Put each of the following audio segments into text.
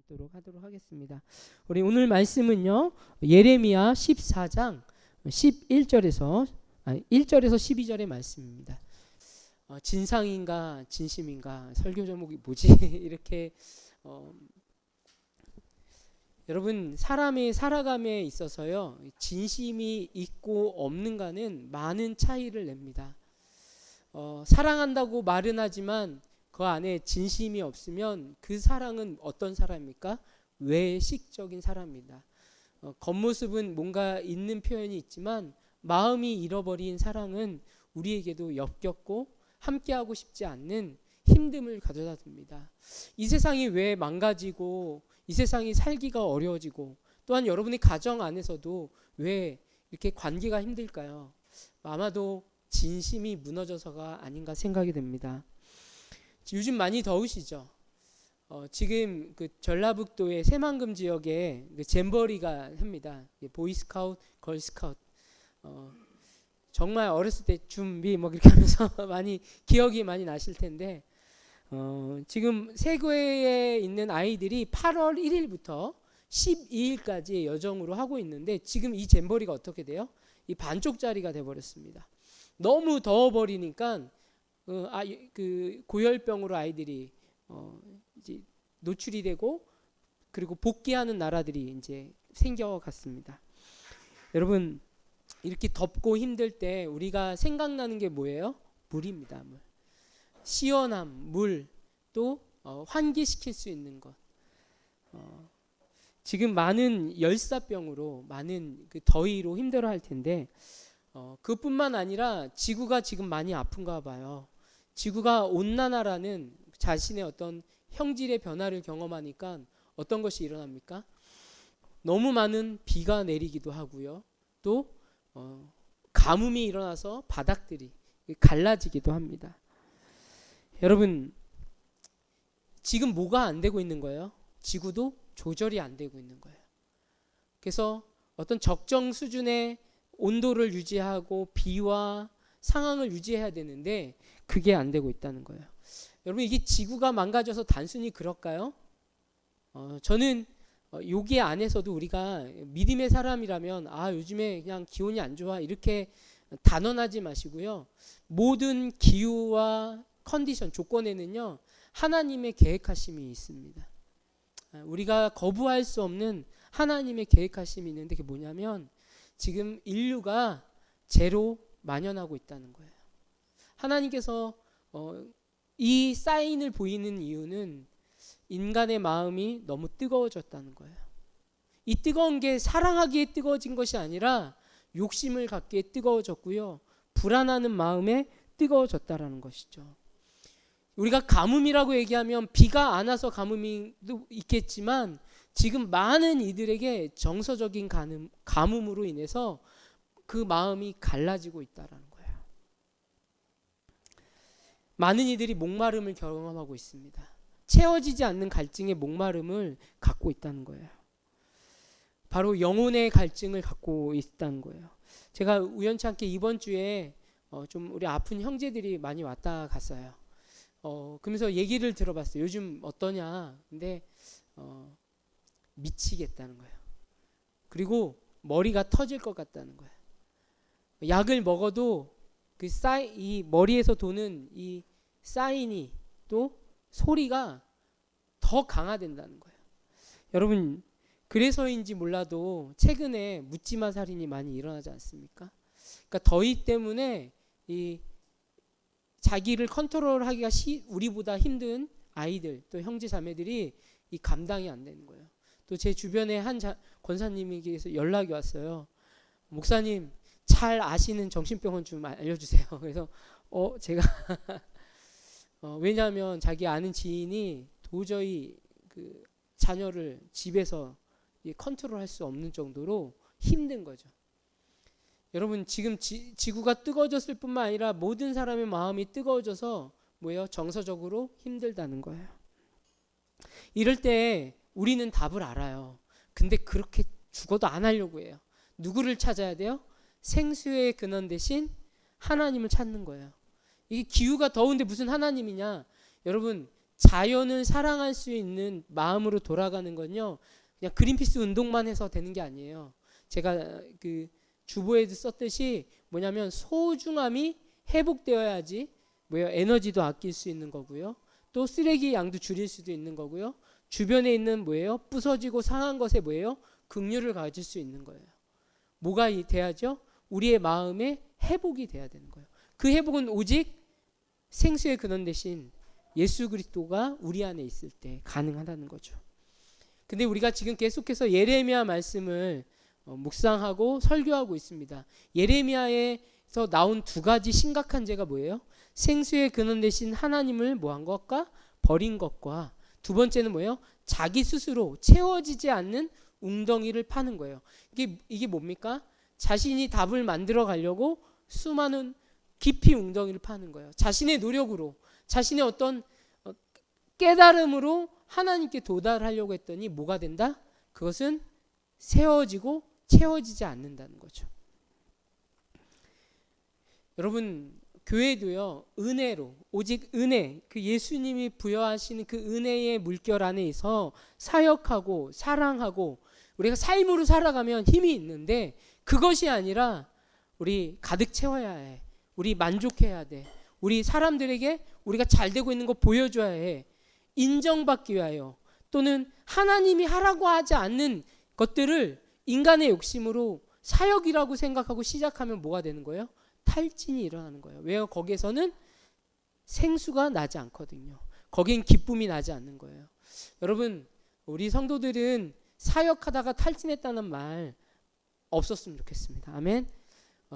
나누도록 하도록 하겠습니다. 우리 오늘 말씀은요. 예레미야 14장 11절에서 1절에서 12절의 말씀입니다. 진상인가 진심인가 설교 제목이 뭐지? 이렇게 여러분 사람의 살아감에 있어서요. 진심이 있고 없는가는 많은 차이를 냅니다. 사랑한다고 말은 하지만 그 안에 진심이 없으면 그 사랑은 어떤 사람입니까? 외식적인 사람입니다. 겉모습은 뭔가 있는 표현이 있지만 마음이 잃어버린 사랑은 우리에게도 역겹고 함께하고 싶지 않는 힘듦을 가져다 줍니다. 이 세상이 왜 망가지고 이 세상이 살기가 어려워지고 또한 여러분의 가정 안에서도 왜 이렇게 관계가 힘들까요? 아마도 진심이 무너져서가 아닌가 생각이 됩니다. 요즘 많이 더우시죠? 지금 그 전라북도의 새만금 지역에 그 잼버리가 합니다. 보이스카우트, 걸스카우트. 정말 어렸을 때 준비 뭐 그렇게 하면서 많이 기억이 많이 나실 텐데 지금 세계에 있는 아이들이 8월 1일부터 12일까지 여정으로 하고 있는데 지금 이 잼버리가 어떻게 돼요? 이 반쪽짜리가 돼버렸습니다. 너무 더워버리니까 그 고열병으로 아이들이 이제 노출이 되고 그리고 복귀하는 나라들이 이제 생겨갔습니다. 여러분 이렇게 덥고 힘들 때 우리가 생각나는 게 뭐예요? 물입니다. 물. 시원함, 물, 또 환기시킬 수 있는 것. 지금 많은 열사병으로 많은 그 더위로 힘들어할 텐데 그뿐만 아니라 지구가 지금 많이 아픈가 봐요. 지구가 온난화라는 자신의 어떤 형질의 변화를 경험하니까 어떤 것이 일어납니까? 너무 많은 비가 내리기도 하고요. 또 가뭄이 일어나서 바닥들이 갈라지기도 합니다. 여러분 지금 뭐가 안 되고 있는 거예요? 지구도 조절이 안 되고 있는 거예요. 그래서 어떤 적정 수준의 온도를 유지하고 비와 상황을 유지해야 되는데 그게 안 되고 있다는 거예요. 여러분 이게 지구가 망가져서 단순히 그럴까요? 저는 여기 안에서도 우리가 믿음의 사람이라면 요즘에 그냥 기온이 안 좋아 이렇게 단언하지 마시고요. 모든 기후와 컨디션 조건에는요 하나님의 계획하심이 있습니다. 우리가 거부할 수 없는 하나님의 계획하심이 있는데 그게 뭐냐면 지금 인류가 죄로 만연하고 있다는 거예요. 하나님께서 이 사인을 보이는 이유는 인간의 마음이 너무 뜨거워졌다는 거예요. 이 뜨거운 게 사랑하기에 뜨거워진 것이 아니라 욕심을 갖기에 뜨거워졌고요. 불안하는 마음에 뜨거워졌다라는 것이죠. 우리가 가뭄이라고 얘기하면 비가 안 와서 가뭄도 있겠지만 지금 많은 이들에게 정서적인 가뭄으로 인해서 그 마음이 갈라지고 있다라는 거예요. 많은 이들이 목마름을 경험하고 있습니다. 채워지지 않는 갈증의 목마름을 갖고 있다는 거예요. 바로 영혼의 갈증을 갖고 있다는 거예요. 제가 우연치 않게 이번 주에 좀 우리 아픈 형제들이 많이 왔다 갔어요. 그러면서 얘기를 들어봤어요. 요즘 어떠냐? 근데 미치겠다는 거예요. 그리고 머리가 터질 것 같다는 거예요. 약을 먹어도 이 머리에서 도는 이 사인이 또 소리가 더 강화된다는 거예요. 여러분 그래서인지 몰라도 최근에 묻지마 살인이 많이 일어나지 않습니까? 그러니까 더위 때문에 이 자기를 컨트롤하기가 우리보다 힘든 아이들 또 형제 자매들이 이 감당이 안 되는 거예요. 또 제 주변에 한 권사님에게서 연락이 왔어요. 목사님 잘 아시는 정신병원 좀 알려주세요. 그래서 제가 왜냐하면 자기 아는 지인이 도저히 그 자녀를 집에서 컨트롤할 수 없는 정도로 힘든 거죠. 여러분 지금 지구가 뜨거워졌을 뿐만 아니라 모든 사람의 마음이 뜨거워져서 뭐예요? 정서적으로 힘들다는 거예요. 이럴 때 우리는 답을 알아요. 근데 그렇게 죽어도 안 하려고 해요. 누구를 찾아야 돼요? 생수의 근원 대신 하나님을 찾는 거예요. 이게 기후가 더운데 무슨 하나님이냐? 여러분 자연을 사랑할 수 있는 마음으로 돌아가는 건요, 그냥 그린피스 운동만 해서 되는 게 아니에요. 제가 그 주보에도 썼듯이 뭐냐면 소중함이 회복되어야지 뭐예요? 에너지도 아낄 수 있는 거고요. 또 쓰레기 양도 줄일 수도 있는 거고요. 주변에 있는 뭐예요? 부서지고 상한 것에 뭐예요? 긍휼을 가질 수 있는 거예요. 뭐가 돼야죠? 우리의 마음의 회복이 돼야 되는 거예요. 그 회복은 오직 생수의 근원 대신 예수 그리스도가 우리 안에 있을 때 가능하다는 거죠. 근데 우리가 지금 계속해서 예레미야 말씀을 묵상하고 설교하고 있습니다. 예레미야에서 나온 두 가지 심각한 죄가 뭐예요? 생수의 근원 대신 하나님을 뭐한 것과 버린 것과, 두 번째는 뭐예요? 자기 스스로 채워지지 않는 웅덩이를 파는 거예요. 이게 뭡니까? 자신이 답을 만들어 가려고 수많은 깊이 웅덩이를 파는 거예요. 자신의 노력으로, 자신의 어떤 깨달음으로 하나님께 도달하려고 했더니 뭐가 된다? 그것은 세워지고 채워지지 않는다는 거죠. 여러분, 교회도요, 은혜로, 오직 은혜, 그 예수님이 부여하시는 그 은혜의 물결 안에서 사역하고 사랑하고 우리가 삶으로 살아가면 힘이 있는데, 그것이 아니라 우리 가득 채워야 해. 우리 만족해야 돼. 우리 사람들에게 우리가 잘 되고 있는 거 보여줘야 해. 인정받기 위하여, 또는 하나님이 하라고 하지 않는 것들을 인간의 욕심으로 사역이라고 생각하고 시작하면 뭐가 되는 거예요? 탈진이 일어나는 거예요. 왜요? 거기에서는 생수가 나지 않거든요. 거긴 기쁨이 나지 않는 거예요. 여러분, 우리 성도들은 사역하다가 탈진했다는 말 없었으면 좋겠습니다. 아멘.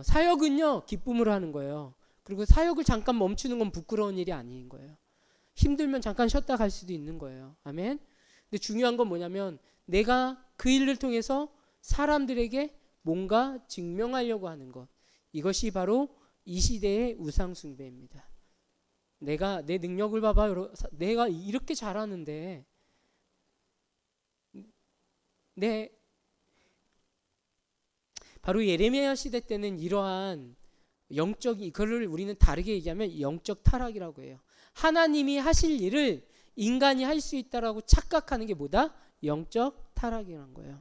사역은요, 기쁨으로 하는 거예요. 그리고 사역을 잠깐 멈추는 건 부끄러운 일이 아닌 거예요. 힘들면 잠깐 쉬었다 갈 수도 있는 거예요. 아멘. 근데 중요한 건 뭐냐면, 내가 그 일을 통해서 사람들에게 뭔가 증명하려고 하는 것, 이것이 바로 이 시대의 우상숭배입니다. 내가 내 능력을 봐봐, 내가 이렇게 잘하는데, 바로 예레미야 시대 때는 이러한 이거를 우리는 다르게 얘기하면 영적 타락이라고 해요. 하나님이 하실 일을 인간이 할 수 있다라고 착각하는 게 뭐다? 영적 타락이라는 거예요.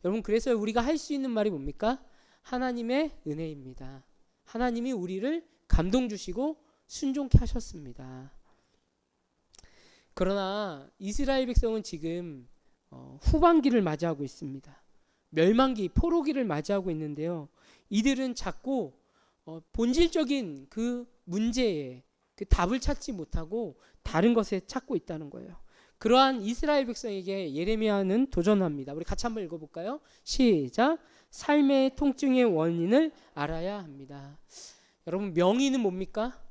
여러분, 그래서 우리가 할 수 있는 말이 뭡니까? 하나님의 은혜입니다. 하나님이 우리를 감동 주시고 순종케 하셨습니다. 그러나 이스라엘 백성은 지금 후반기를 맞이하고 있습니다. 멸망기, 포로기를 맞이하고 있는데요. 이들은 자꾸 본질적인 그 문제에 그 답을 찾지 못하고 다른 것에 찾고 있다는 거예요. 그러한 이스라엘 백성에게 예레미야는 도전합니다. 우리 같이 한번 읽어볼까요? 시작. 삶의 통증의 원인을 알아야 합니다. 여러분, 명의는 뭡니까?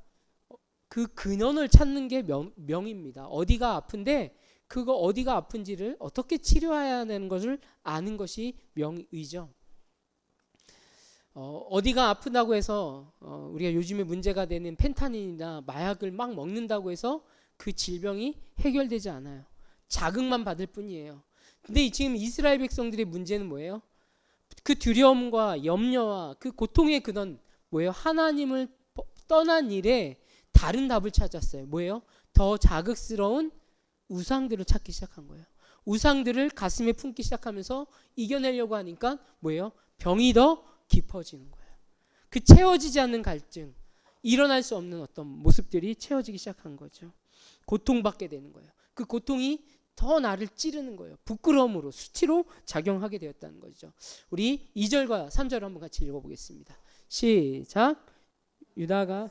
그 근원을 찾는 게 명입니다. 어디가 아픈데 그거 어디가 아픈지를 어떻게 치료해야 하는 것을 아는 것이 명의죠. 어디가 아프다고 해서 우리가 요즘에 문제가 되는 펜타닌이나 마약을 막 먹는다고 해서 그 질병이 해결되지 않아요. 자극만 받을 뿐이에요. 근데 지금 이스라엘 백성들의 문제는 뭐예요? 그 두려움과 염려와 그 고통의 근원 뭐예요? 하나님을 떠난 일에 다른 답을 찾았어요. 뭐예요? 더 자극스러운 우상들을 찾기 시작한 거예요. 우상들을 가슴에 품기 시작하면서 이겨내려고 하니까 뭐예요? 병이 더 깊어지는 거예요. 그 채워지지 않는 갈증, 일어날 수 없는 어떤 모습들이 채워지기 시작한 거죠. 고통받게 되는 거예요. 그 고통이 더 나를 찌르는 거예요. 부끄러움으로, 수치로 작용하게 되었다는 거죠. 우리 2절과 3절을 한번 같이 읽어보겠습니다. 시작. 유다가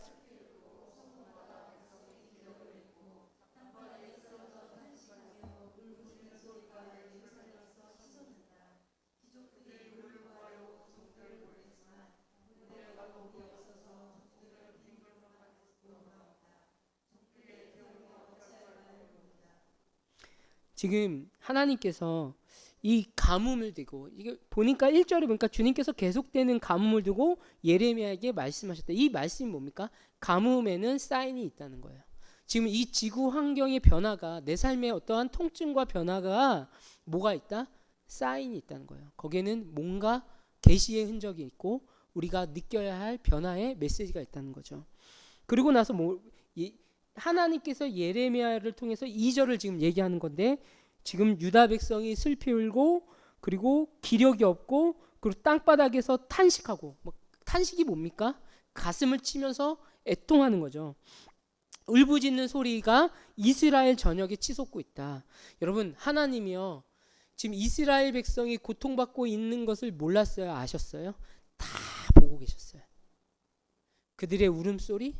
지금 하나님께서 이 가뭄을 두고, 이게 보니까 1절에 보니까 주님께서 계속되는 가뭄을 두고 예레미야에게 말씀하셨다. 이 말씀이 뭡니까? 가뭄에는 사인이 있다는 거예요. 지금 이 지구 환경의 변화가, 내 삶의 어떠한 통증과 변화가 뭐가 있다? 사인이 있다는 거예요. 거기에는 뭔가 계시의 흔적이 있고 우리가 느껴야 할 변화의 메시지가 있다는 거죠. 그리고 나서 하나님께서 예레미야를 통해서 2절을 지금 얘기하는 건데, 지금 유다 백성이 슬피 울고 그리고 기력이 없고 그리고 땅바닥에서 탄식하고, 뭐 탄식이 뭡니까? 가슴을 치면서 애통하는 거죠. 울부짖는 소리가 이스라엘 전역에 치솟고 있다. 여러분, 하나님이요, 지금 이스라엘 백성이 고통받고 있는 것을 몰랐어요? 아셨어요? 다 보고 계셨어요. 그들의 울음소리,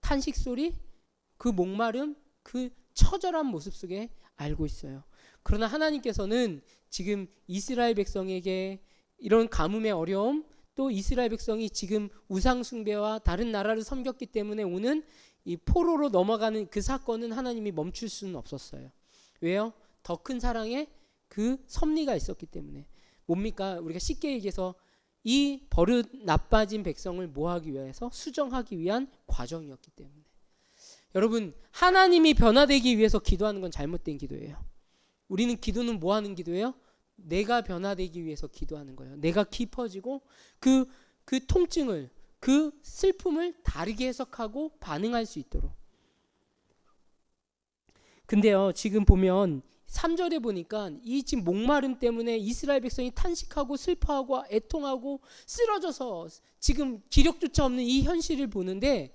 탄식소리, 그 목마름, 그 처절한 모습 속에 알고 있어요. 그러나 하나님께서는 지금 이스라엘 백성에게 이런 가뭄의 어려움, 또 이스라엘 백성이 지금 우상 숭배와 다른 나라를 섬겼기 때문에 오는 이 포로로 넘어가는 그 사건은 하나님이 멈출 수는 없었어요. 왜요? 더 큰 사랑에 그 섭리가 있었기 때문에. 뭡니까? 우리가 쉽게 얘기해서 이 버릇 나빠진 백성을 뭐하기 위해서? 수정하기 위한 과정이었기 때문에. 여러분, 하나님이 변화되기 위해서 기도하는 건 잘못된 기도예요. 우리는 기도는 뭐 하는 기도예요? 내가 변화되기 위해서 기도하는 거예요. 내가 깊어지고 그 통증을, 그 슬픔을 다르게 해석하고 반응할 수 있도록. 근데요, 지금 보면 3절에 보니까 이 지금 목마름 때문에 이스라엘 백성이 탄식하고 슬퍼하고 애통하고 쓰러져서 지금 기력조차 없는 이 현실을 보는데,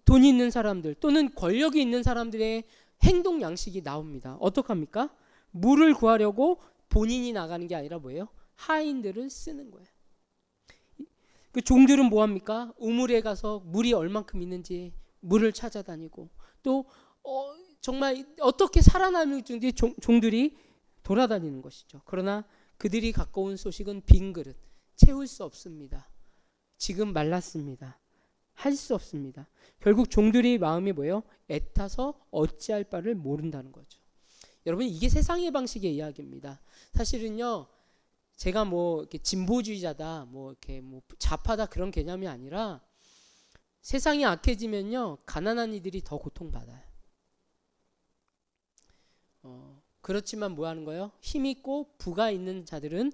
돈 있는 사람들 또는 권력이 있는 사람들의 행동 양식이 나옵니다. 어떡합니까? 물을 구하려고 본인이 나가는 게 아니라 뭐예요? 하인들을 쓰는 거예요. 그 종들은 뭐합니까? 우물에 가서 물이 얼만큼 있는지 물을 찾아다니고, 또 정말 어떻게 살아남을지 종들이 돌아다니는 것이죠. 그러나 그들이 갖고 온 소식은 빈 그릇, 채울 수 없습니다. 지금 말랐습니다. 할 수 없습니다. 결국 종들의 마음이 뭐예요? 애타서 어찌할 바를 모른다는 거죠. 여러분, 이게 세상의 방식의 이야기입니다. 사실은요, 제가 뭐 이렇게 진보주의자다, 뭐 이렇게 뭐 좌파다 그런 개념이 아니라, 세상이 악해지면요, 가난한 이들이 더 고통받아요. 그렇지만 뭐 하는 거예요? 힘 있고 부가 있는 자들은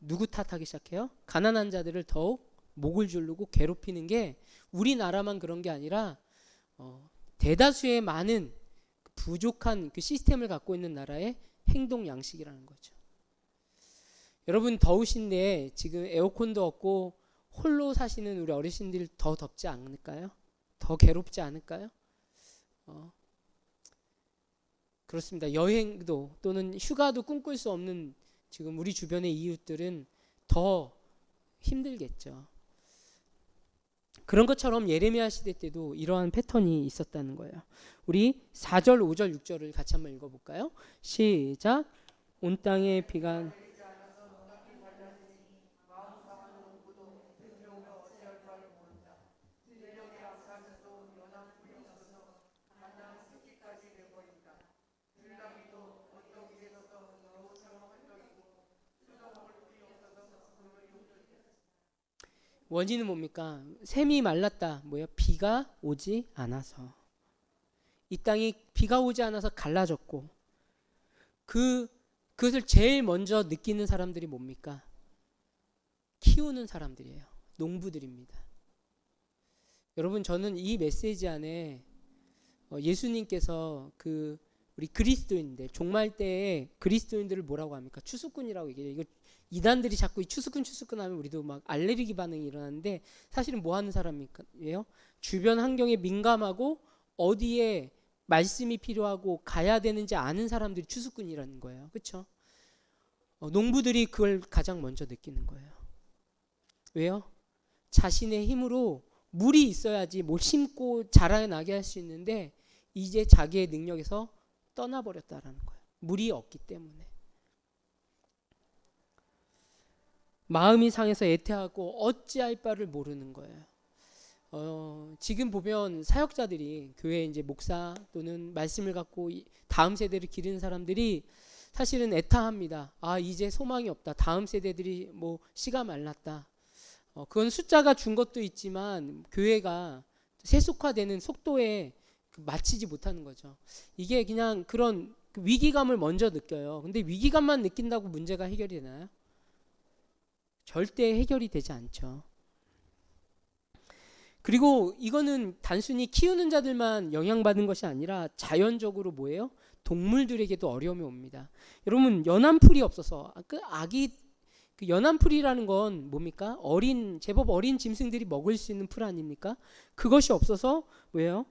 누구 탓하기 시작해요? 가난한 자들을 더욱 목을 조르고 괴롭히는 게 우리나라만 그런 게 아니라 대다수의 많은 부족한 그 시스템을 갖고 있는 나라의 행동 양식이라는 거죠. 여러분, 더우신데 지금 에어컨도 없고 홀로 사시는 우리 어르신들 더 덥지 않을까요? 더 괴롭지 않을까요? 그렇습니다. 여행도 또는 휴가도 꿈꿀 수 없는 지금 우리 주변의 이웃들은 더 힘들겠죠. 그런 것처럼 예레미야 시대 때도 이러한 패턴이 있었다는 거예요. 우리 4절, 5절, 6절을 같이 한번 읽어볼까요? 시작. 온 땅에 비가 원인은 뭡니까? 샘이 말랐다. 뭐야? 비가 오지 않아서. 이 땅이 비가 오지 않아서 갈라졌고, 그것을 제일 먼저 느끼는 사람들이 뭡니까? 키우는 사람들이에요. 농부들입니다. 여러분, 저는 이 메시지 안에 예수님께서 우리 그리스도인들, 종말 때에 그리스도인들을 뭐라고 합니까? 추수꾼이라고 얘기해요. 이거 이단들이 자꾸 이 추수꾼 하면 우리도 막 알레르기 반응이 일어나는데, 사실은 뭐 하는 사람이에요? 주변 환경에 민감하고 어디에 말씀이 필요하고 가야 되는지 아는 사람들이 추수꾼이라는 거예요. 그렇죠? 농부들이 그걸 가장 먼저 느끼는 거예요. 왜요? 자신의 힘으로 물이 있어야지 뭘 심고 자라나게 할 수 있는데, 이제 자기의 능력에서 떠나버렸다라는 거예요. 물이 없기 때문에. 마음이 상해서 애태하고 어찌할 바를 모르는 거예요. 지금 보면 사역자들이, 교회 이제 목사 또는 말씀을 갖고 다음 세대를 기르는 사람들이 사실은 애타합니다. 아, 이제 소망이 없다. 다음 세대들이 뭐 씨가 말랐다. 그건 숫자가 준 것도 있지만 교회가 세속화되는 속도에 맞추지 못하는 거죠. 이게 그냥 그런 위기감을 먼저 느껴요. 근데 위기감만 느낀다고 문제가 해결이 되나요? 절대 해결이 되지 않죠. 그리고 이거는 단순히 키우는 자들만 영향받은 것이 아니라 자연적으로 뭐예요? 동물들에게도 어려움이 옵니다. 여러분, 연안풀이 없어서 그 아기 그 연안풀이라는 건 뭡니까? 제법 어린 짐승들이 먹을 수 있는 풀 아닙니까? 그것이 없어서 왜요?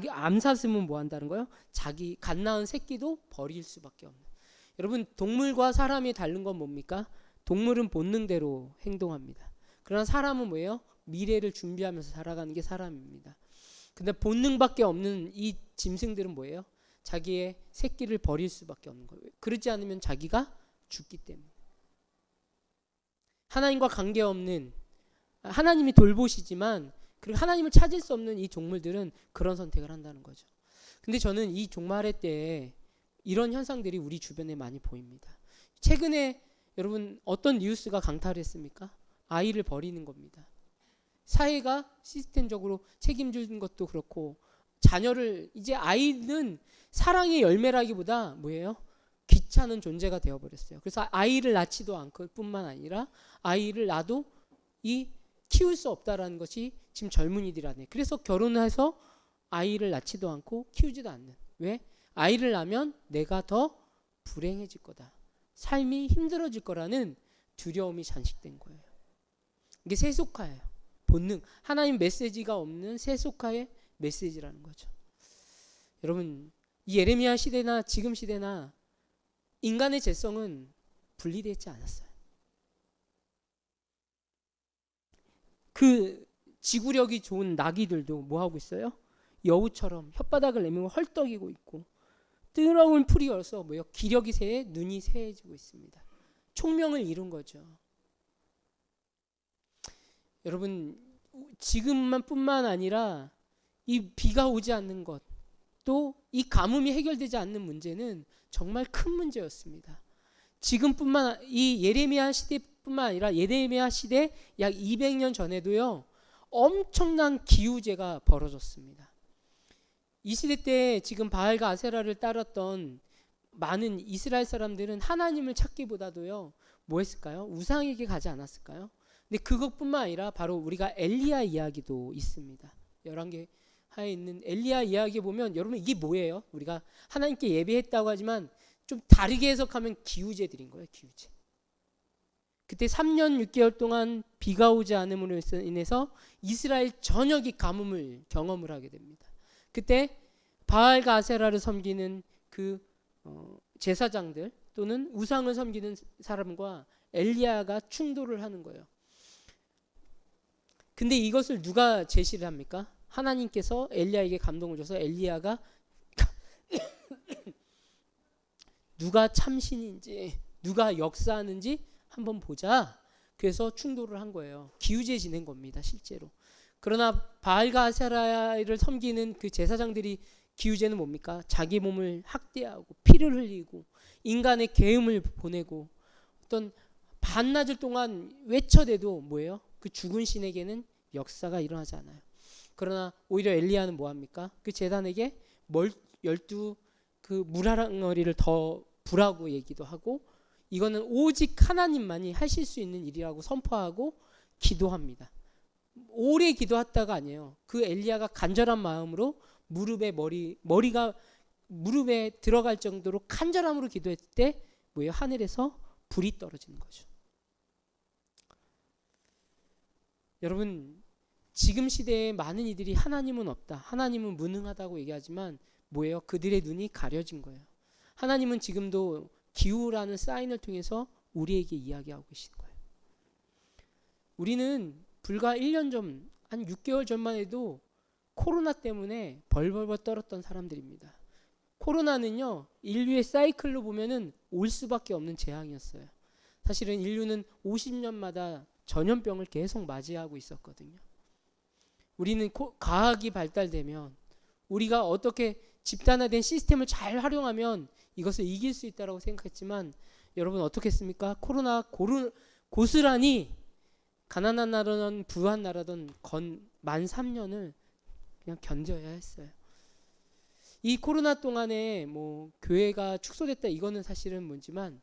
암사슴은 뭐 한다는 거예요? 자기 갓 낳은 새끼도 버릴 수밖에 없는. 여러분, 동물과 사람이 다른 건 뭡니까? 동물은 본능대로 행동합니다. 그러나 사람은 뭐예요? 미래를 준비하면서 살아가는 게 사람입니다. 근데 본능밖에 없는 이 짐승들은 뭐예요? 자기의 새끼를 버릴 수밖에 없는 거예요. 그렇지 않으면 자기가 죽기 때문에. 하나님과 관계없는, 하나님이 돌보시지만 그리고 하나님을 찾을 수 없는 이 동물들은 그런 선택을 한다는 거죠. 근데 저는 이 종말의 때에 이런 현상들이 우리 주변에 많이 보입니다. 최근에 여러분 어떤 뉴스가 강타했습니까? 아이를 버리는 겁니다. 사회가 시스템적으로 책임지는 것도 그렇고, 자녀를, 이제 아이는 사랑의 열매라기보다 뭐예요? 귀찮은 존재가 되어버렸어요. 그래서 아이를 낳지도 않고 뿐만 아니라 아이를 낳아도 키울 수 없다라는 것이 지금 젊은이들 안에. 그래서 결혼해서 아이를 낳지도 않고 키우지도 않는. 왜? 아이를 낳으면 내가 더 불행해질 거다, 삶이 힘들어질 거라는 두려움이 잠식된 거예요. 이게 세속화예요. 본능, 하나님 메시지가 없는 세속화의 메시지라는 거죠. 여러분, 이 예레미야 시대나 지금 시대나 인간의 죄성은 분리되지 않았어요. 그 지구력이 좋은 나귀들도 뭐 하고 있어요? 여우처럼 혓바닥을 내밀고 헐떡이고 있고, 뜨거운 풀이 얼어서 뭐요? 기력이 새해 눈이 새해지고 있습니다. 총명을 이룬 거죠. 여러분, 지금만 뿐만 아니라 이 비가 오지 않는 것, 또 이 가뭄이 해결되지 않는 문제는 정말 큰 문제였습니다. 지금뿐만, 이 예레미야 시대뿐만 아니라 예레미야 시대 약 200년 전에도요, 엄청난 기후재가 벌어졌습니다. 이 시대 때 지금 바알과 아세라를 따랐던 많은 이스라엘 사람들은 하나님을 찾기보다도요, 뭐 했을까요? 우상에게 가지 않았을까요? 근데 그것뿐만 아니라 바로 우리가 엘리야 이야기도 있습니다. 11개 하에 있는 엘리야 이야기 보면, 여러분 이게 뭐예요? 우리가 하나님께 예배했다고 하지만 좀 다르게 해석하면 기후제 드린 거예요. 기후제. 그때 3년 6개월 동안 비가 오지 않음으로 인해서 이스라엘 전역이 가뭄을 경험을 하게 됩니다. 그때 바알과 아세라를 섬기는 그 제사장들 또는 우상을 섬기는 사람과 엘리야가 충돌을 하는 거예요. 근데 이것을 누가 제시를 합니까? 하나님께서 엘리야에게 감동을 줘서 엘리야가 누가 참신인지 누가 역사하는지 한번 보자. 그래서 충돌을 한 거예요. 기후제 지낸 겁니다, 실제로. 그러나 바알과 아세라를 섬기는 그 제사장들이 기후제는 뭡니까? 자기 몸을 학대하고 피를 흘리고 인간의 계음을 보내고 어떤 반나절 동안 외쳐대도 뭐예요? 그 죽은 신에게는 역사가 일어나지 않아요. 그러나 오히려 엘리야는 뭐합니까? 그 제단에게 12 그 물하랑어리를 더 부라고 얘기도 하고, 이거는 오직 하나님만이 하실 수 있는 일이라고 선포하고 기도합니다. 오래 기도했다가 아니에요. 그 엘리야가 간절한 마음으로 머리가 무릎에 들어갈 정도로 간절함으로 기도했을 때 뭐예요? 하늘에서 불이 떨어지는 거죠. 여러분, 지금 시대에 많은 이들이 하나님은 없다, 하나님은 무능하다고 얘기하지만 뭐예요? 그들의 눈이 가려진 거예요. 하나님은 지금도 기후라는 사인을 통해서 우리에게 이야기하고 계신 거예요. 우리는 불과 1년 전, 한 6개월 전만 해도 코로나 때문에 벌벌벌 떨었던 사람들입니다. 코로나는요, 인류의 사이클로 보면은 올 수밖에 없는 재앙이었어요. 사실은 인류는 50년마다 전염병을 계속 맞이하고 있었거든요. 우리는 과학이 발달되면, 우리가 어떻게 집단화된 시스템을 잘 활용하면 이것을 이길 수 있다고 생각했지만, 여러분 어떻게 했습니까? 코로나 고스란히 가난한 나라든 부한 나라든 만 3년을 그냥 견뎌야 했어요. 이 코로나 동안에 뭐 교회가 축소됐다, 이거는 사실은 뭐지만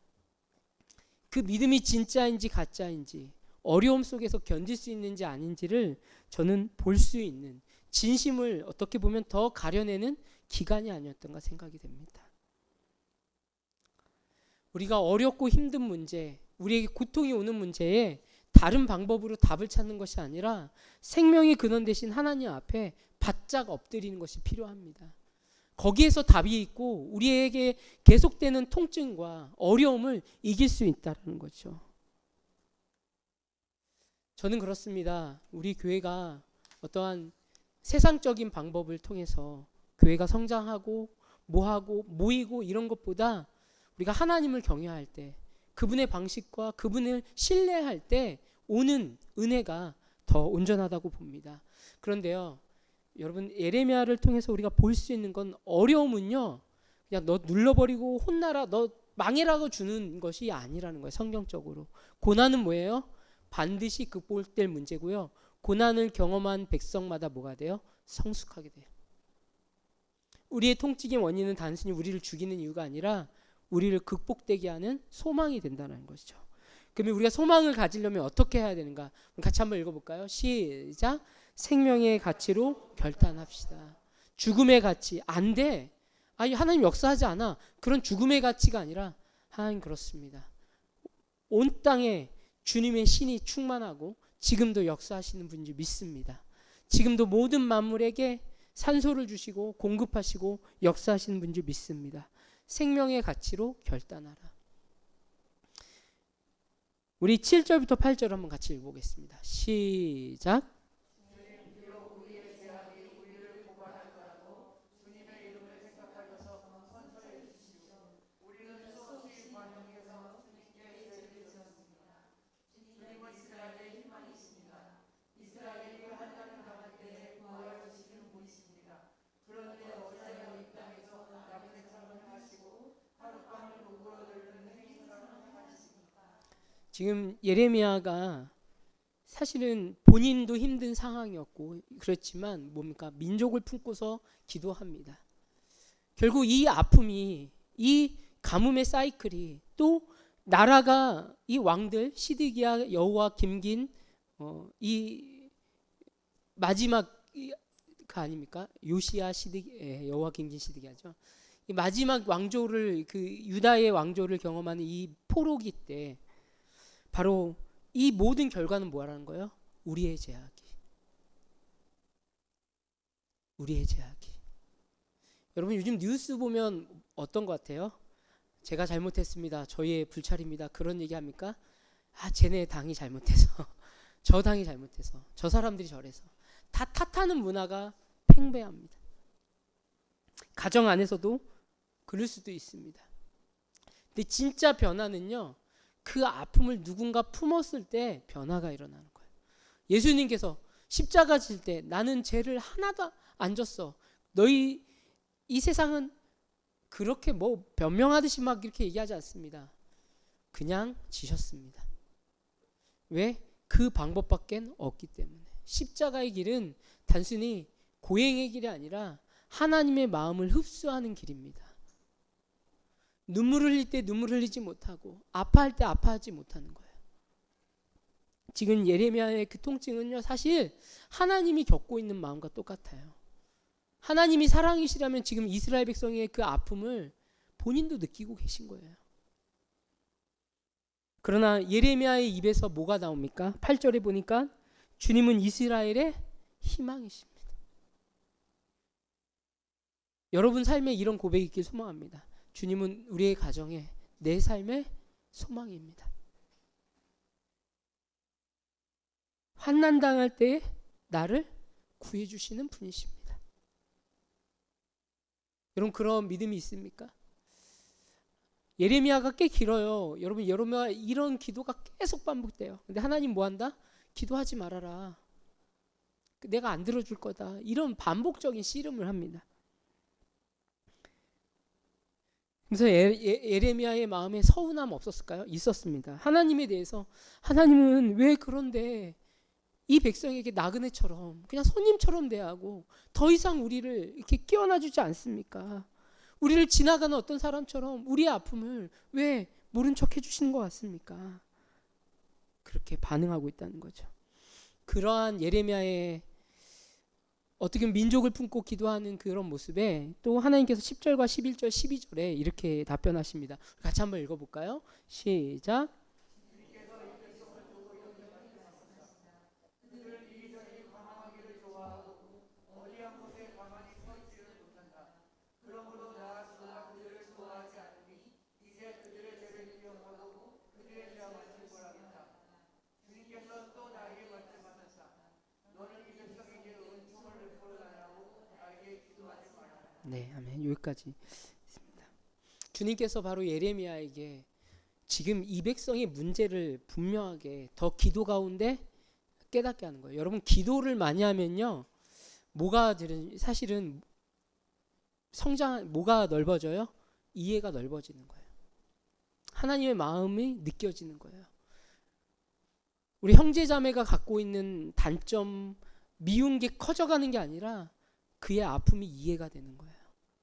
그 믿음이 진짜인지 가짜인지, 어려움 속에서 견딜 수 있는지 아닌지를 저는 볼 수 있는, 진심을 어떻게 보면 더 가려내는 기간이 아니었던가 생각이 됩니다. 우리가 어렵고 힘든 문제, 우리에게 고통이 오는 문제에 다른 방법으로 답을 찾는 것이 아니라 생명의 근원 되신 하나님 앞에 바짝 엎드리는 것이 필요합니다. 거기에서 답이 있고 우리에게 계속되는 통증과 어려움을 이길 수 있다는 거죠. 저는 그렇습니다. 우리 교회가 어떠한 세상적인 방법을 통해서 교회가 성장하고 뭐하고 모이고 이런 것보다 우리가 하나님을 경외할 때, 그분의 방식과 그분을 신뢰할 때 오는 은혜가 더 온전하다고 봅니다. 그런데요, 여러분, 예레미야를 통해서 우리가 볼 수 있는 건, 어려움은요 그냥 너 눌러버리고 혼나라, 너 망해라고 주는 것이 아니라는 거예요. 성경적으로 고난은 뭐예요? 반드시 극복될 문제고요. 고난을 경험한 백성마다 뭐가 돼요? 성숙하게 돼요. 우리의 통증의 원인은 단순히 우리를 죽이는 이유가 아니라 우리를 극복되게 하는 소망이 된다는 것이죠. 그러면 우리가 소망을 가지려면 어떻게 해야 되는가? 같이 한번 읽어볼까요? 시작. 생명의 가치로 결단합시다. 죽음의 가치 안 돼. 아니, 하나님 역사하지 않아. 그런 죽음의 가치가 아니라, 하나님 그렇습니다. 온 땅에 주님의 신이 충만하고 지금도 역사하시는 분인지 믿습니다. 지금도 모든 만물에게 산소를 주시고 공급하시고 역사하시는 분인지 믿습니다. 생명의 가치로 결단하라. 우리 7절부터 8절 한번 같이 읽어보겠습니다. 시작. 지금 예레미야가 사실은 본인도 힘든 상황이었고, 그렇지만 뭡니까? 민족을 품고서 기도합니다. 결국 이 아픔이, 이 가뭄의 사이클이, 또 나라가, 이 왕들 시드기야, 여호와, 김긴, 이 마지막 그 아닙니까? 요시야, 여호와, 김긴, 시드기야죠. 이 마지막 왕조를, 그 유다의 왕조를 경험하는 이 포로기 때 바로 이 모든 결과는 뭐라는 거예요? 우리의 제약이. 우리의 제약이. 여러분, 요즘 뉴스 보면 어떤 것 같아요? 제가 잘못했습니다. 저희의 불찰입니다. 그런 얘기 합니까? 아, 쟤네 당이 잘못해서 저 당이 잘못해서 저 사람들이 저래서, 다 탓하는 문화가 팽배합니다. 가정 안에서도 그럴 수도 있습니다. 근데 진짜 변화는요, 그 아픔을 누군가 품었을 때 변화가 일어나는 거예요. 예수님께서 십자가 질 때 나는 죄를 하나도 안 졌어. 너희 이 세상은 그렇게 뭐 변명하듯이 막 이렇게 얘기하지 않습니다. 그냥 지셨습니다. 왜? 그 방법밖에 없기 때문에. 십자가의 길은 단순히 고행의 길이 아니라 하나님의 마음을 흡수하는 길입니다. 눈물을 흘릴 때 눈물 흘리지 못하고 아파할 때 아파하지 못하는 거예요. 지금 예레미야의 그 통증은요, 사실 하나님이 겪고 있는 마음과 똑같아요. 하나님이 사랑이시라면 지금 이스라엘 백성의 그 아픔을 본인도 느끼고 계신 거예요. 그러나 예레미야의 입에서 뭐가 나옵니까? 8절에 보니까 주님은 이스라엘의 희망이십니다. 여러분 삶에 이런 고백이 있길 소망합니다. 주님은 우리의 가정에, 내 삶의 소망입니다. 환난당할 때 나를 구해주시는 분이십니다. 여러분, 그런 믿음이 있습니까? 예레미야가 꽤 길어요. 여러분, 예레미야 이런 기도가 계속 반복돼요. 근데 하나님 뭐 한다? 기도하지 말아라. 내가 안 들어줄 거다. 이런 반복적인 씨름을 합니다. 그래서 예레미야의 마음에 서운함 없었을까요? 있었습니다. 하나님에 대해서, 하나님은 왜 그런데 이 백성에게 나그네처럼 그냥 손님처럼 대하고 더 이상 우리를 이렇게 끼워놔 주지 않습니까? 우리를 지나가는 어떤 사람처럼 우리의 아픔을 왜 모른 척 해주시는 것 같습니까? 그렇게 반응하고 있다는 거죠. 그러한 예레미야의 어떻게 보면 민족을 품고 기도하는 그런 모습에 또 하나님께서 10절과 11절, 12절에 이렇게 답변하십니다. 같이 한번 읽어볼까요? 시작. 네, 아멘. 여기까지 있습니다. 주님께서 바로 예레미야에게 지금 이 백성의 문제를 분명하게 더 기도 가운데 깨닫게 하는 거예요. 여러분, 기도를 많이 하면요, 사실은 뭐가 넓어져요? 이해가 넓어지는 거예요. 하나님의 마음이 느껴지는 거예요. 우리 형제자매가 갖고 있는 단점, 미운 게 커져가는 게 아니라 그의 아픔이 이해가 되는 거예요.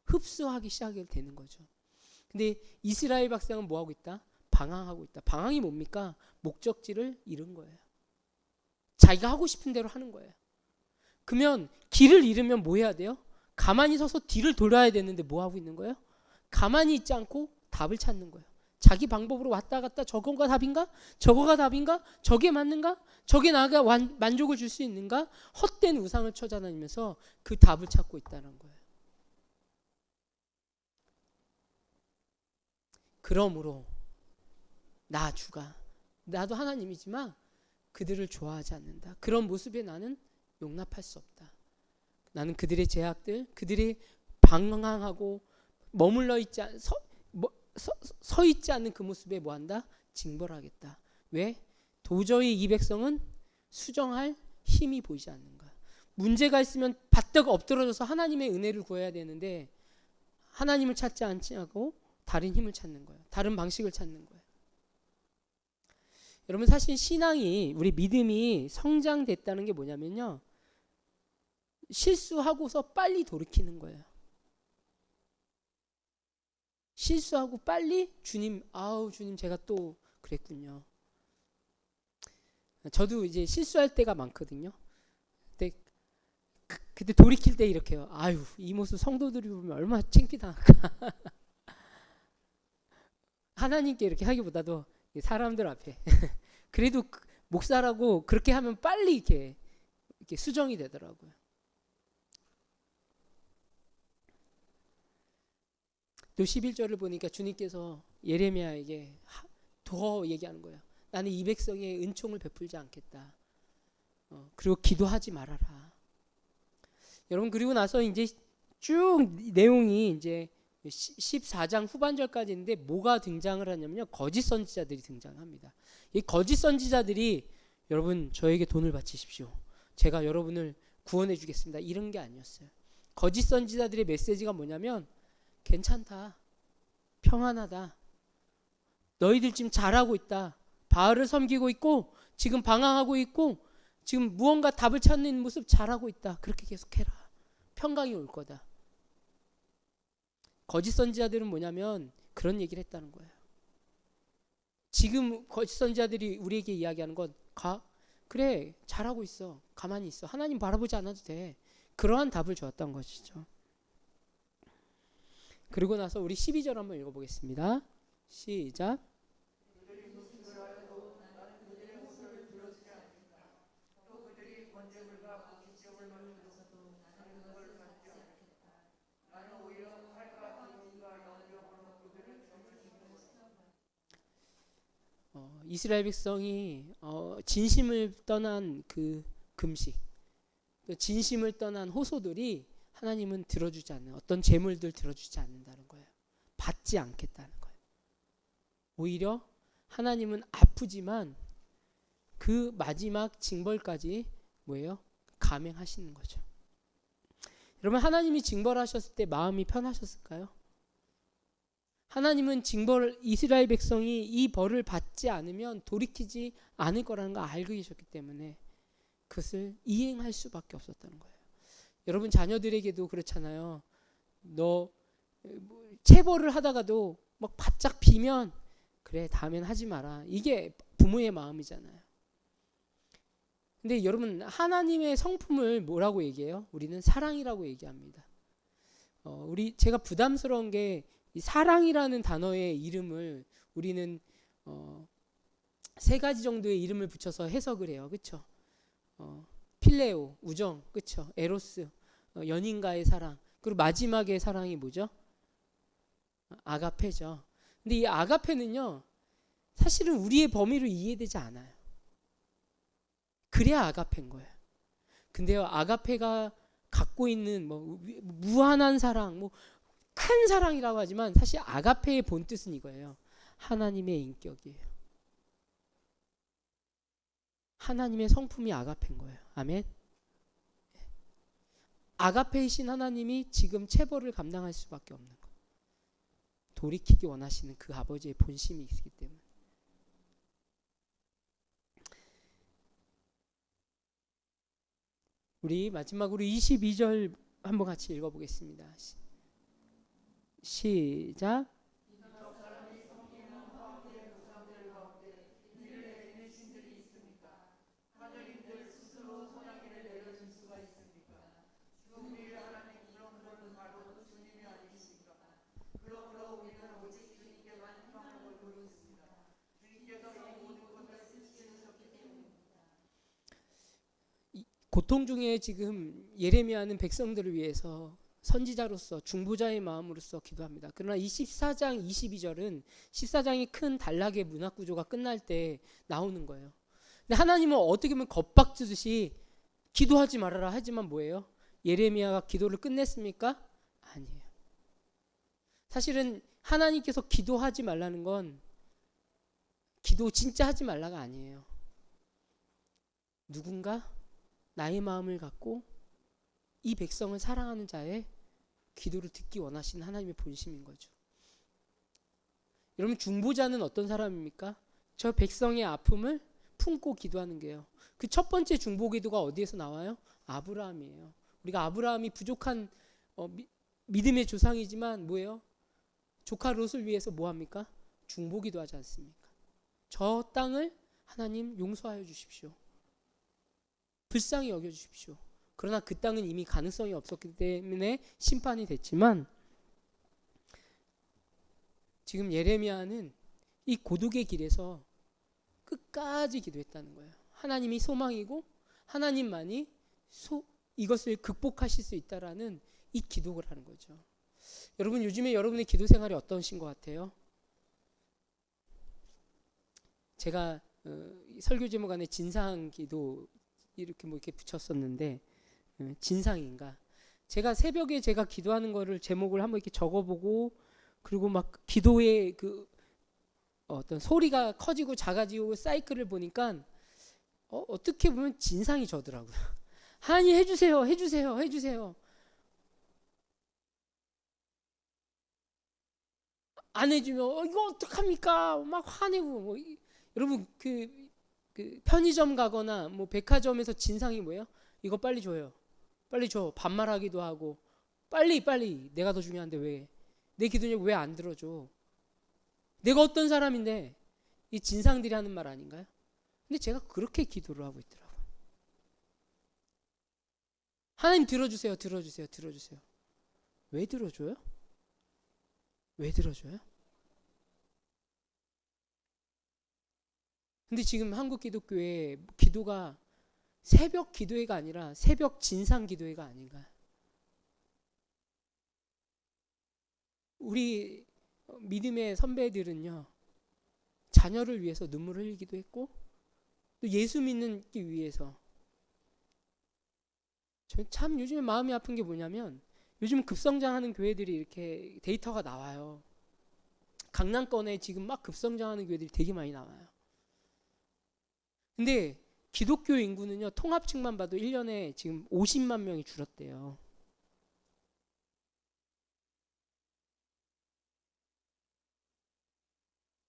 흡수하기 시작이 되는 거죠. 근데 이스라엘 백성은 뭐하고 있다? 방황하고 있다. 방황이 뭡니까? 목적지를 잃은 거예요. 자기가 하고 싶은 대로 하는 거예요. 그러면 길을 잃으면 뭐 해야 돼요? 가만히 서서 뒤를 돌아야 되는데 뭐 하고 있는 거예요? 가만히 있지 않고 답을 찾는 거예요. 자기 방법으로 왔다 갔다 저거가 답인가? 저거가 답인가? 저게 맞는가? 저게 나가 만족을 줄 수 있는가? 헛된 우상을 찾아다니면서 그 답을 찾고 있다는 거예요. 그러므로 나 주가 나도 하나님이지만 그들을 좋아하지 않는다. 그런 모습에 나는 용납할 수 없다. 나는 그들의 제약들, 그들이 방황하고 머물러 있지 서 있지 않는 그 모습에 뭐한다? 징벌하겠다. 왜? 도저히 이 백성은 수정할 힘이 보이지 않는가. 문제가 있으면 바짝 엎드러져서 하나님의 은혜를 구해야 되는데 하나님을 찾지 않고 다른 힘을 찾는 거예요. 다른 방식을 찾는 거예요. 여러분, 사실 신앙이, 우리 믿음이 성장됐다는 게 뭐냐면요, 실수하고서 빨리 돌이키는 거예요. 실수하고 빨리 주님 제가 또 그랬군요. 저도 이제 실수할 때가 많거든요. 그때 돌이킬 때 이렇게 해요. 이 모습 성도들이 보면 얼마나 창피당할까. 하나님께 이렇게 하기보다도 사람들 앞에 그래도 목사라고 그렇게 하면 빨리 이렇게 수정이 되더라고요. 또 11절을 보니까 주님께서 예레미야에게 더 얘기하는 거예요. 나는 이 백성의 은총을 베풀지 않겠다. 그리고 기도하지 말아라. 여러분, 그리고 나서 이제 쭉 내용이 이제 14장 후반절까지인데 뭐가 등장을 하냐면요, 거짓 선지자들이 등장합니다. 이 거짓 선지자들이 여러분 저에게 돈을 바치십시오. 제가 여러분을 구원해 주겠습니다. 이런 게 아니었어요. 거짓 선지자들의 메시지가 뭐냐면 괜찮다. 평안하다. 너희들 지금 잘하고 있다. 바알을 섬기고 있고 지금 방황하고 있고 지금 무언가 답을 찾는 모습 잘하고 있다. 그렇게 계속해라. 평강이 올 거다. 거짓 선지자들은 뭐냐면 그런 얘기를 했다는 거예요. 지금 거짓 선지자들이 우리에게 이야기하는 건 그래, 잘하고 있어. 가만히 있어. 하나님 바라보지 않아도 돼. 그러한 답을 주었던 것이죠. 그리고 나서 우리 12절 한번 읽어보겠습니다. 시작. 이스라엘 백성이 진심을 떠난 그 금식, 진심을 떠난 호소들이 하나님은 들어주지 않는, 어떤 재물들 들어주지 않는다는 거예요. 받지 않겠다는 거예요. 오히려 하나님은 아프지만 그 마지막 징벌까지 뭐예요? 감행하시는 거죠. 여러분, 하나님이 징벌하셨을 때 마음이 편하셨을까요? 하나님은 이스라엘 백성이 이 벌을 받지 않으면 돌이키지 않을 거라는 걸 알고 계셨기 때문에 그것을 이행할 수밖에 없었다는 거예요. 여러분, 자녀들에게도 그렇잖아요. 너 체벌을 하다가도 막 바짝 비면 그래, 다음엔 하지 마라. 이게 부모의 마음이잖아요. 근데 여러분, 하나님의 성품을 뭐라고 얘기해요? 우리는 사랑이라고 얘기합니다. 제가 부담스러운 게 이 사랑이라는 단어의 이름을 우리는 세 가지 정도의 이름을 붙여서 해석을 해요. 그렇죠? 필레오, 우정, 그렇죠? 에로스, 연인과의 사랑. 그리고 마지막의 사랑이 뭐죠? 아가페죠. 근데 이 아가페는요, 사실은 우리의 범위로 이해되지 않아요. 그래야 아가페인 거예요. 근데요, 아가페가 갖고 있는 뭐 무한한 사랑, 뭐 큰 사랑이라고 하지만 사실 아가페의 본 뜻은 이거예요. 하나님의 인격이에요. 하나님의 성품이 아가페인 거예요. 아멘. 아가페이신 하나님이 지금 체벌을 감당할 수밖에 없는 거예요. 돌이키기 원하시는 그 아버지의 본심이 있기 때문에. 우리 마지막으로 22절 한번 같이 읽어보겠습니다. 시작. 고통 중에 지금 예레미야는 백성들을 위해서 선지자로서 중보자의 마음으로서 기도합니다. 그러나 이 14장 22절은 14장의 큰 단락의 문학 구조가 끝날 때 나오는 거예요. 근데 하나님은 어떻게 보면 겁박주듯이 기도하지 말아라 하지만 뭐예요? 예레미야가 기도를 끝냈습니까? 아니에요. 사실은 하나님께서 기도하지 말라는 건 기도 진짜 하지 말라가 아니에요. 누군가 나의 마음을 갖고 이 백성을 사랑하는 자의 기도를 듣기 원하시는 하나님의 본심인 거죠. 여러분, 중보자는 어떤 사람입니까? 저 백성의 아픔을 품고 기도하는 게요. 그 첫 번째 중보 기도가 어디에서 나와요? 아브라함이에요. 우리가 아브라함이 부족한 믿음의 조상이지만 뭐예요? 조카 롯을 위해서 뭐 합니까? 중보 기도하지 않습니까? 저 땅을 하나님 용서하여 주십시오. 불쌍히 여겨주십시오. 그러나 그 땅은 이미 가능성이 없었기 때문에 심판이 됐지만 지금 예레미야는 이 고독의 길에서 끝까지 기도했다는 거예요. 하나님이 소망이고 하나님만이 이것을 극복하실 수 있다라는 이 기도를 하는 거죠. 여러분, 요즘에 여러분의 기도 생활이 어떠신 것 같아요? 제가 설교 제목 안에 진상 기도 이렇게 뭐 이렇게 붙였었는데 진상인가? 제가 새벽에 제가 기도하는 거를 제목을 한번 이렇게 적어보고 그리고 막 기도의 그 어떤 소리가 커지고 작아지고 사이클을 보니까 어떻게 보면 진상이 저더라고요. 하나님 해주세요, 해주세요, 해주세요. 안 해주면 이거 어떡합니까? 막 화내고 뭐 여러분 그 편의점 가거나 뭐 백화점에서 진상이 뭐예요? 이거 빨리 줘요. 빨리 줘. 반말하기도 하고 빨리 내가 더 중요한데 왜? 내 기도력 왜 안 들어줘? 내가 어떤 사람인데? 이 진상들이 하는 말 아닌가요? 근데 제가 그렇게 기도를 하고 있더라고요. 하나님 들어주세요. 들어주세요. 들어주세요. 왜 들어줘요? 왜 들어줘요? 근데 지금 한국 기독교의 기도가 새벽 기도회가 아니라 새벽 진상 기도회가 아닌가. 우리 믿음의 선배들은요, 자녀를 위해서 눈물을 흘리기도 했고 또 예수 믿기 위해서. 저는 참 요즘에 마음이 아픈 게 뭐냐면 요즘 급성장하는 교회들이 이렇게 데이터가 나와요. 강남권에 지금 막 급성장하는 교회들이 되게 많이 나와요. 근데 기독교 인구는요, 통합층만 봐도 1년에 지금 50만 명이 줄었대요.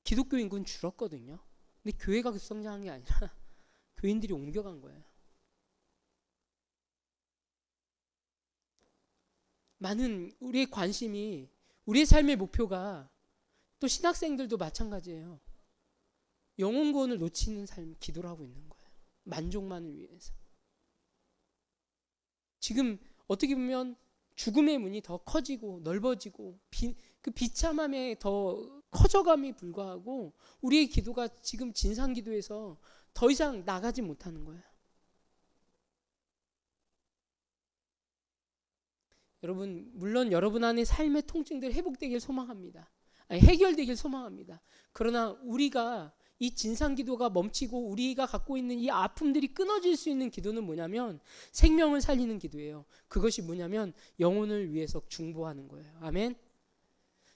기독교 인구는 줄었거든요. 근데 교회가 급성장한 게 아니라 교인들이 옮겨간 거예요. 많은 우리의 관심이, 우리의 삶의 목표가 또 신학생들도 마찬가지예요. 영혼 구원을 놓치는 삶, 기도를 하고 있는 거예요. 만족만을 위해서. 지금 어떻게 보면 죽음의 문이 더 커지고 넓어지고 그 비참함에 더 커져감이 불과하고 우리의 기도가 지금 진상기도에서 더 이상 나가지 못하는 거예요. 여러분, 물론 여러분 안에 삶의 통증들 회복되길 소망합니다. 해결되길 소망합니다. 그러나 우리가 이 진상기도가 멈추고 우리가 갖고 있는 이 아픔들이 끊어질 수 있는 기도는 뭐냐면 생명을 살리는 기도예요. 그것이 뭐냐면 영혼을 위해서 중보하는 거예요. 아멘.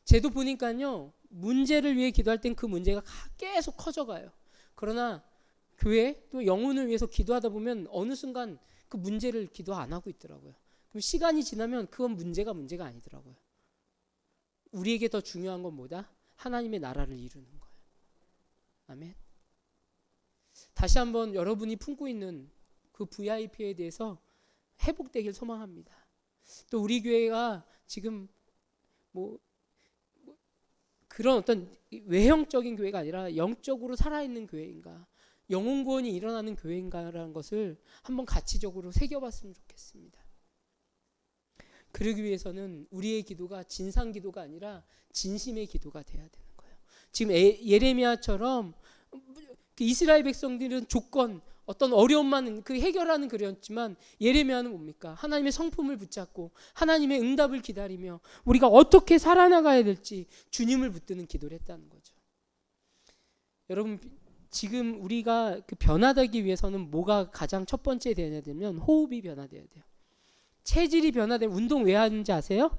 제도 보니까요, 문제를 위해 기도할 땐 그 문제가 계속 커져가요. 그러나 교회 또 영혼을 위해서 기도하다 보면 어느 순간 그 문제를 기도 안 하고 있더라고요. 그럼 시간이 지나면 그건 문제가 아니더라고요. 우리에게 더 중요한 건 뭐다? 하나님의 나라를 이루는 거예요. 아멘. 다시 한번 여러분이 품고 있는 그 VIP에 대해서 회복되길 소망합니다. 또 우리 교회가 지금 그런 어떤 외형적인 교회가 아니라 영적으로 살아있는 교회인가, 영혼 구원이 일어나는 교회인가라는 것을 한번 가치적으로 새겨봤으면 좋겠습니다. 그러기 위해서는 우리의 기도가 진상 기도가 아니라 진심의 기도가 돼야 되는 거예요. 지금 예레미야처럼 그 이스라엘 백성들은 조건, 어떤 어려움만 그 해결하는 글이었지만 예레미야는 뭡니까? 하나님의 성품을 붙잡고 하나님의 응답을 기다리며 우리가 어떻게 살아나가야 될지 주님을 붙드는 기도를 했다는 거죠. 여러분, 지금 우리가 그 변화되기 위해서는 뭐가 가장 첫 번째 되어야 되면 호흡이 변화돼야 돼요. 체질이 변화되면 운동 왜 하는지 아세요?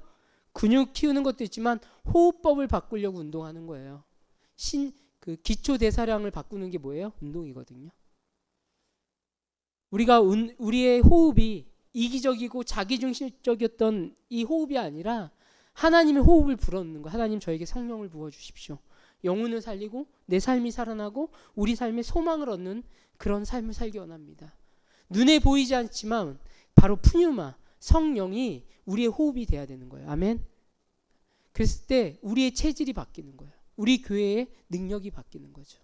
근육 키우는 것도 있지만 호흡법을 바꾸려고 운동하는 거예요. 그 기초 대사량을 바꾸는 게 뭐예요? 운동이거든요. 우리의 호흡이 이기적이고 자기중심적이었던 이 호흡이 아니라 하나님의 호흡을 불어넣는 거예요. 하나님, 저에게 성령을 부어주십시오. 영혼을 살리고 내 삶이 살아나고 우리 삶에 소망을 얻는 그런 삶을 살기 원합니다. 눈에 보이지 않지만 바로 푸뉴마, 성령이 우리의 호흡이 돼야 되는 거예요. 아멘. 그랬을 때 우리의 체질이 바뀌는 거예요. 우리 교회의 능력이 바뀌는 거죠.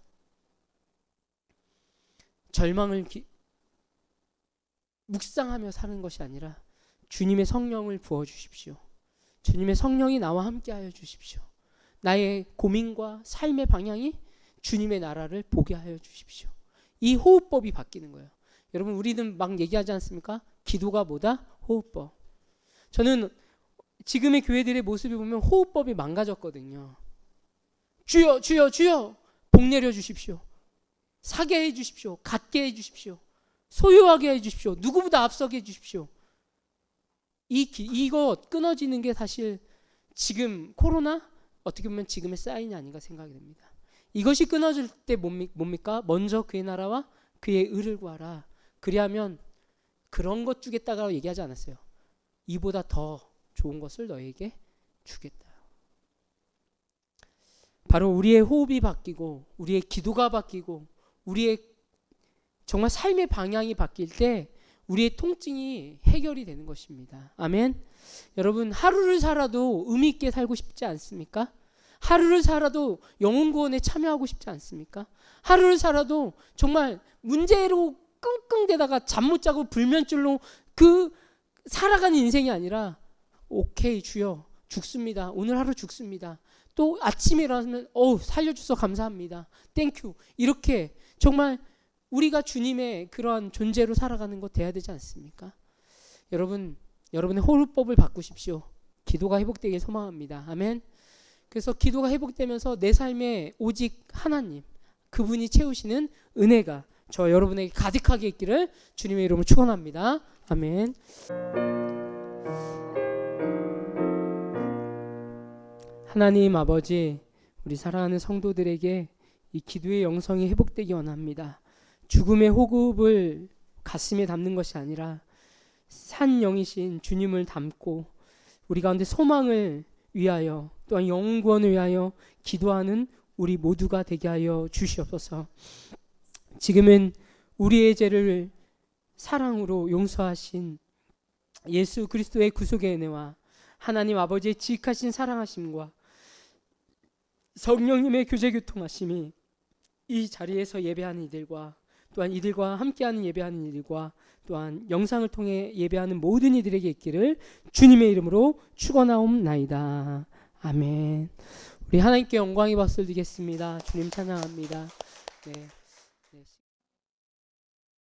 절망을 묵상하며 사는 것이 아니라 주님의 성령을 부어주십시오. 주님의 성령이 나와 함께하여 주십시오. 나의 고민과 삶의 방향이 주님의 나라를 보게 하여 주십시오. 이 호흡법이 바뀌는 거예요. 여러분, 우리는 막 얘기하지 않습니까? 기도가 뭐다? 호흡법. 저는 지금의 교회들의 모습을 보면 호흡법이 망가졌거든요. 주여, 주여, 주여, 복 내려 주십시오. 사게 해 주십시오. 갖게 해 주십시오. 소유하게 해 주십시오. 누구보다 앞서게 해 주십시오. 이거 끊어지는 게 사실 지금 코로나 어떻게 보면 지금의 사인이 아닌가 생각이 됩니다. 이것이 끊어질 때 뭡니까? 먼저 그의 나라와 그의 의를 구하라. 그리하면 그런 것 주겠다고 얘기하지 않았어요. 이보다 더 좋은 것을 너에게 주겠다. 바로 우리의 호흡이 바뀌고 우리의 기도가 바뀌고 우리의 정말 삶의 방향이 바뀔 때 우리의 통증이 해결이 되는 것입니다. 아멘. 여러분, 하루를 살아도 의미 있게 살고 싶지 않습니까? 하루를 살아도 영혼 구원에 참여하고 싶지 않습니까? 하루를 살아도 정말 문제로 끙끙대다가 잠 못 자고 불면증로 그 살아가는 인생이 아니라 오케이, 주여 죽습니다. 오늘 하루 죽습니다. 또 아침에 일어나면 살려주셔서 감사합니다. 땡큐. 이렇게 정말 우리가 주님의 그러한 존재로 살아가는 것 돼야 되지 않습니까? 여러분, 여러분의 호흡법을 바꾸십시오. 기도가 회복되길 소망합니다. 아멘. 그래서 기도가 회복되면서 내 삶에 오직 하나님, 그분이 채우시는 은혜가 저 여러분에게 가득하게 있기를 주님의 이름으로 축원합니다. 아멘. 하나님 아버지, 우리 사랑하는 성도들에게 이 기도의 영성이 회복되기 원합니다. 죽음의 호흡을 가슴에 담는 것이 아니라 산 영이신 주님을 담고 우리 가운데 소망을 위하여 또한 영혼 구원을 위하여 기도하는 우리 모두가 되게 하여 주시옵소서. 지금은 우리의 죄를 사랑으로 용서하신 예수 그리스도의 구속의 은혜와 하나님 아버지의 지극하신 사랑하심과 성령님의 교제 교통하심이 이 자리에서 예배하는 이들과 또한 이들과 함께하는 예배하는 이들과 또한 영상을 통해 예배하는 모든 이들에게 있기를 주님의 이름으로 축원하옵나이다. 아멘. 우리 하나님께 영광의 박수를 드리겠습니다. 주님 찬양합니다. 네.